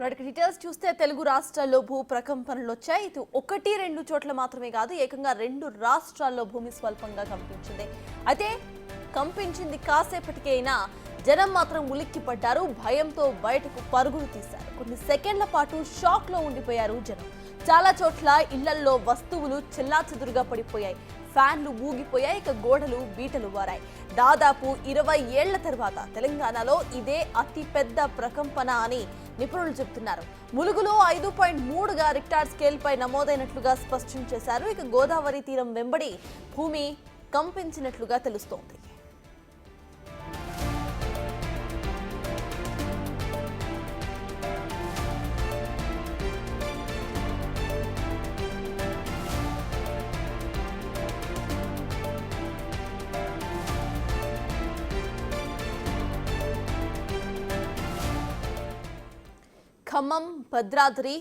వాటికి డీటెయిల్స్ చూస్తే తెలుగు రాష్ట్రాల్లో భూ ప్రకంపనలు వచ్చాయి. ఇది ఒకటి రెండు చోట్ల మాత్రమే కాదు, ఏకంగా 2 రాష్ట్రాల్లో భూమి స్వల్పంగా కంపించింది. అయితే కంపించింది కాసేపటికే అయినా జనం మాత్రం ఉలిక్కి పడ్డారు. భయంతో బయటకు పరుగులు తీశారు. కొన్ని సెకండ్ల పాటు షాక్ లో ఉండిపోయారు జనం. చాలా చోట్ల ఇళ్లల్లో వస్తువులు చెల్లాచెదురుగా పడిపోయాయి. ఫ్యాన్లు ఊగిపోయాయి. ఇక గోడలు బీటలు వారాయి. దాదాపు 20 ఏళ్ల తర్వాత తెలంగాణలో ఇదే అతి పెద్ద ప్రకంపన అని నిపుణులు చెబుతున్నారు. ములుగులో 5.3గా రిక్టార్ స్కేల్ పై నమోదైనట్లుగా స్పష్టం చేశారు. ఇక గోదావరి తీరం వెంబడి భూమి కంపించినట్లుగా తెలుస్తోంది. ఖమ్మం, భద్రాద్రి,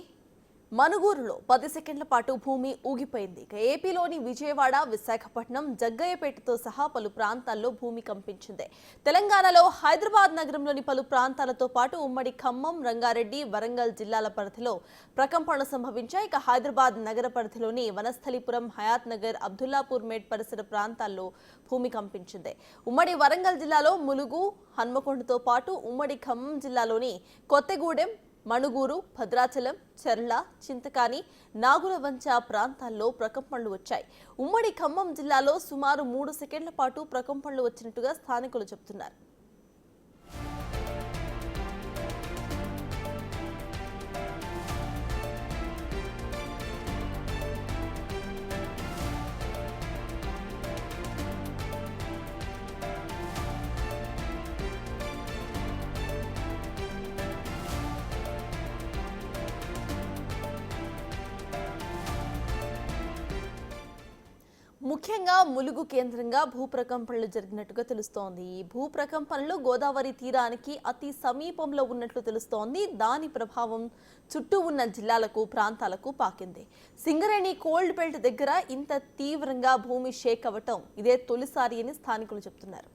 మనుగూరులో 10 సెకండ్ల పాటు భూమి ఊగిపోయింది. ఇక ఏపీలోని విజయవాడ, విశాఖపట్నం, జగ్గయ్యపేటతో సహా పలు ప్రాంతాల్లో భూమి కంపించింది. తెలంగాణలో హైదరాబాద్ నగరంలోని పలు ప్రాంతాలతో పాటు ఉమ్మడి ఖమ్మం, రంగారెడ్డి, వరంగల్ జిల్లాల పరిధిలో ప్రకంపనలు సంభవించాయి. ఇక హైదరాబాద్ నగర పరిధిలోని వనస్థలిపురం, హయాత్ నగర్, అబ్దుల్లాపూర్ మేట్ పరిసర ప్రాంతాల్లో భూమి కంపించింది. ఉమ్మడి వరంగల్ జిల్లాలో ములుగు, హన్మకొండతో పాటు ఉమ్మడి ఖమ్మం జిల్లాలోని కొత్తగూడెం, మణుగూరు, భద్రాచలం, చెర్ల, చింతకాని, నాగులవంచ ప్రాంతాల్లో ప్రకంపనలు వచ్చాయి. ఉమ్మడి ఖమ్మం జిల్లాలో సుమారు 3 సెకండ్ల పాటు ప్రకంపనలు వచ్చినట్టుగా స్థానికులు చెబుతున్నారు. ముఖ్యంగా ములుగు కేంద్రంగా భూ ప్రకంపనలు జరిగినట్టుగా తెలుస్తోంది. ఈ భూ ప్రకంపనలు గోదావరి తీరానికి అతి సమీపంలో ఉన్నట్లు తెలుస్తోంది. దాని ప్రభావం చుట్టూ ఉన్న జిల్లాలకు, ప్రాంతాలకు పాకింది. సింగరేణి కోల్డ్ బెల్ట్ దగ్గర ఇంత తీవ్రంగా భూమి షేక్ అవ్వటం ఇదే తొలిసారి అని స్థానికులు చెబుతున్నారు.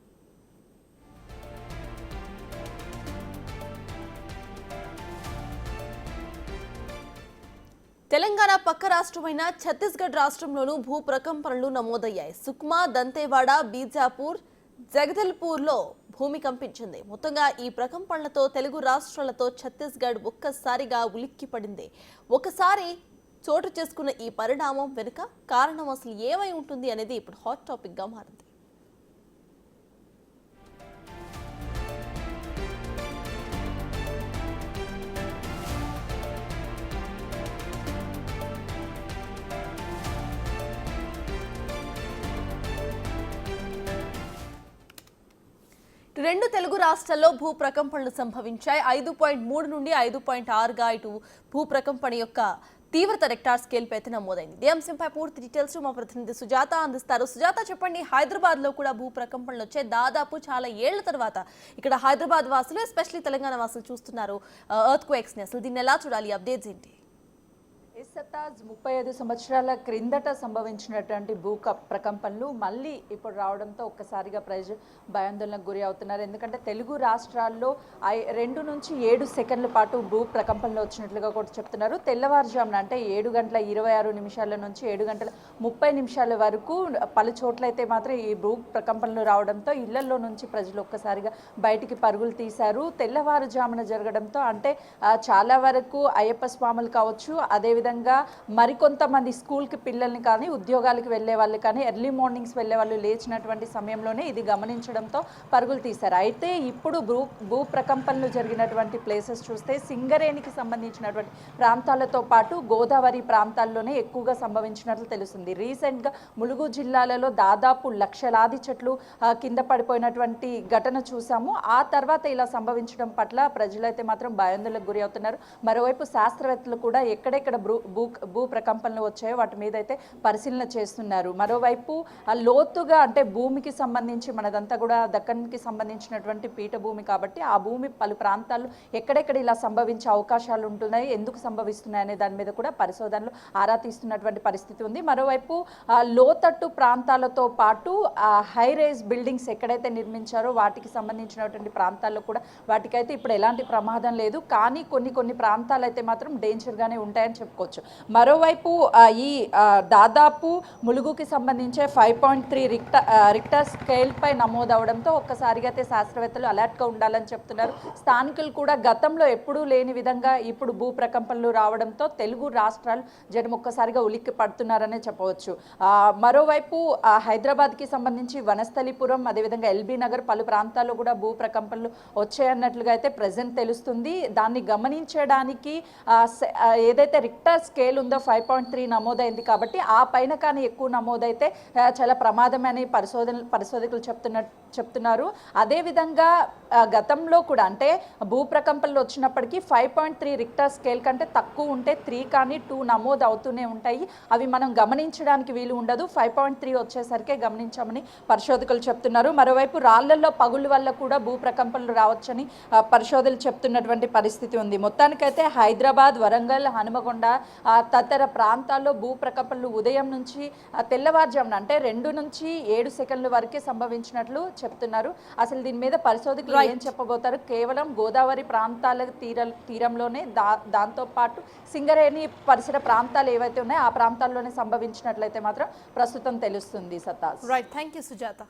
తెలంగాణ పక్క రాష్ట్రమైన ఛత్తీస్గఢ్ రాష్ట్రంలోనూ భూ ప్రకంపనలు నమోదయ్యాయి. సుక్మా, దంతేవాడ, బీజాపూర్, జగదల్పూర్లో భూమి కంపించింది. మొత్తంగా ఈ ప్రకంపనలతో తెలుగు రాష్ట్రాలతో ఛత్తీస్గఢ్ ఒక్కసారిగా ఉలిక్కిపడింది. ఒకసారి చోటు చేసుకున్న ఈ పరిణామం వెనుక కారణం అసలు ఏమై ఉంటుంది అనేది ఇప్పుడు హాట్ టాపిక్ గా మారింది. రెండు తెలుగు రాష్ట్రాల్లో భూ ప్రకంపనలు సంభవించాయి. 5.3 నుండి 5.6గా ఇటు భూ ప్రకంపన యొక్క తీవ్రత రెక్టార్ స్కేల్ పై నమోదైంది. ఈ అంశంపై పూర్తి డీటెయిల్స్ మా ప్రతినిధి సుజాత అందిస్తారు. సుజాత, చెప్పండి, హైదరాబాద్ లో కూడా భూ ప్రకంపనలు వచ్చాయి. దాదాపు చాలా ఏళ్ల తర్వాత ఇక్కడ హైదరాబాద్ వాసులు, ఎస్పెషల్లీ తెలంగాణ వాసులు చూస్తున్నారు ఎర్త్ క్వేక్స్ ని. అసలు దీన్ని ఎలా చూడాలి? అప్డేట్స్ ఏంటి? 35 సంవత్సరాల క్రిందట సంభవించినటువంటి భూ ప్రకంపనలు మళ్ళీ ఇప్పుడు రావడంతో ఒక్కసారిగా ప్రజలు భయాందోళనకు గురి అవుతున్నారు. ఎందుకంటే తెలుగు రాష్ట్రాల్లో 2 నుంచి 7 సెకండ్ల పాటు భూ ప్రకంపనలు వచ్చినట్లుగా కూడా చెప్తున్నారు. తెల్లవారుజామున అంటే 7 గంటల 26 నిమిషాల నుంచి 7 గంటల 30 నిమిషాల వరకు పలు చోట్లయితే మాత్రం ఈ భూ ప్రకంపనలు రావడంతో ఇళ్లలో నుంచి ప్రజలు ఒక్కసారిగా బయటికి పరుగులు తీశారు. తెల్లవారుజామున జరగడంతో అంటే చాలా వరకు అయ్యప్ప స్వాములు కావచ్చు, అదేవిధంగా మరికొంతమంది స్కూల్కి పిల్లల్ని కానీ, ఉద్యోగాలకు వెళ్ళే వాళ్ళు కానీ, ఎర్లీ మార్నింగ్స్ వెళ్ళే వాళ్ళు లేచినటువంటి సమయంలోనే ఇది గమనించడంతో పరుగులు తీశారు. అయితే ఇప్పుడు భూ ప్రకంపనలు జరిగినటువంటి ప్లేసెస్ చూస్తే సింగరేణికి సంబంధించినటువంటి ప్రాంతాలతో పాటు గోదావరి ప్రాంతాల్లోనే ఎక్కువగా సంభవించినట్లు తెలుస్తుంది. రీసెంట్గా ములుగు జిల్లాలలో దాదాపు లక్షలాది చెట్లు కింద పడిపోయినటువంటి ఘటన చూసాము. ఆ తర్వాత ఇలా సంభవించడం పట్ల ప్రజలైతే మాత్రం భయాందోళనకు గురి అవుతున్నారు. మరోవైపు శాస్త్రవేత్తలు కూడా ఎక్కడెక్కడ భూ భూ ప్రకంపనలు వచ్చాయో వాటి మీద అయితే పరిశీలన చేస్తున్నారు. మరోవైపు లోతుగా అంటే భూమికి సంబంధించి మనదంతా కూడా దక్కన్కి సంబంధించినటువంటి పీఠభూమి కాబట్టి ఆ భూమి పలు ప్రాంతాల్లో ఎక్కడెక్కడ ఇలా సంభవించే అవకాశాలు ఉంటున్నాయి, ఎందుకు సంభవిస్తున్నాయి అనే దాని మీద కూడా పరిశోధనలు ఆరా తీస్తున్నటువంటి పరిస్థితి ఉంది. మరోవైపు లోతట్టు ప్రాంతాలతో పాటు హై రైజ్ బిల్డింగ్స్ ఎక్కడైతే నిర్మించారో వాటికి సంబంధించినటువంటి ప్రాంతాల్లో కూడా వాటికైతే ఇప్పుడు ఎలాంటి ప్రమాదం లేదు, కానీ కొన్ని ప్రాంతాలు అయితే మాత్రం డేంజర్గానే ఉంటాయని చెప్పుకోవచ్చు. మరోవైపు ఈ దాదాపు ములుగుకి సంబంధించే 5.3 రిక్టర్ స్కేల్ పై నమోదవడంతో ఒక్కసారిగా అయితే శాస్త్రవేత్తలు అలర్ట్గా ఉండాలని చెప్తున్నారు. స్థానికులు కూడా గతంలో ఎప్పుడూ లేని విధంగా ఇప్పుడు భూ ప్రకంపనలు రావడంతో తెలుగు రాష్ట్రాలు జనం ఒక్కసారిగా ఉలిక్కి పడుతున్నారనే చెప్పవచ్చు. మరోవైపు హైదరాబాద్కి సంబంధించి వనస్థలిపురం అదేవిధంగా ఎల్బీ నగర్ పలు ప్రాంతాల్లో కూడా భూ ప్రకంపనలు వచ్చాయన్నట్లుగా అయితే ప్రజెంట్ తెలుస్తుంది. దాన్ని గమనించడానికి ఏదైతే రిక్టర్ స్కేల్ ఉందో 5.3 నమోదైంది కాబట్టి ఆ పైన కానీ ఎక్కువ నమోదైతే చాలా ప్రమాదమని పరిశోధకులు చెప్తున్నారు. అదేవిధంగా గతంలో కూడా అంటే భూ ప్రకంపనలు వచ్చినప్పటికీ 5.3 రిక్టర్ స్కేల్ కంటే తక్కువ ఉంటే 3 కానీ 2 నమోదు అవుతూనే ఉంటాయి. అవి మనం గమనించడానికి వీలు ఉండదు. 5.3 వచ్చేసరికి గమనించామని పరిశోధకులు చెప్తున్నారు. మరోవైపు రాళ్లలో పగుళ్ళ వల్ల కూడా భూ ప్రకంపనలు రావచ్చని పరిశోధకులు చెప్తున్నటువంటి పరిస్థితి ఉంది. మొత్తానికైతే హైదరాబాద్, వరంగల్, హనుమకొండ తదితర ప్రాంతాల్లో భూ ప్రకంపనలు ఉదయం నుంచి తెల్లవారుజామున అంటే 2 నుంచి 7 సెకండ్ల వరకే సంభవించినట్లు చెప్తున్నారు. అసలు దీని మీద పరిశోధకులు ఏం చెప్పబోతారు? కేవలం గోదావరి ప్రాంతాల తీరంలోనే దాంతోపాటు సింగరేణి పరిసర ప్రాంతాలు ఏవైతే ఉన్నాయో ఆ ప్రాంతాల్లోనే సంభవించినట్లయితే మాత్రం ప్రస్తుతం తెలుస్తుంది. సత్తాస్. Right, thank you Sujatha.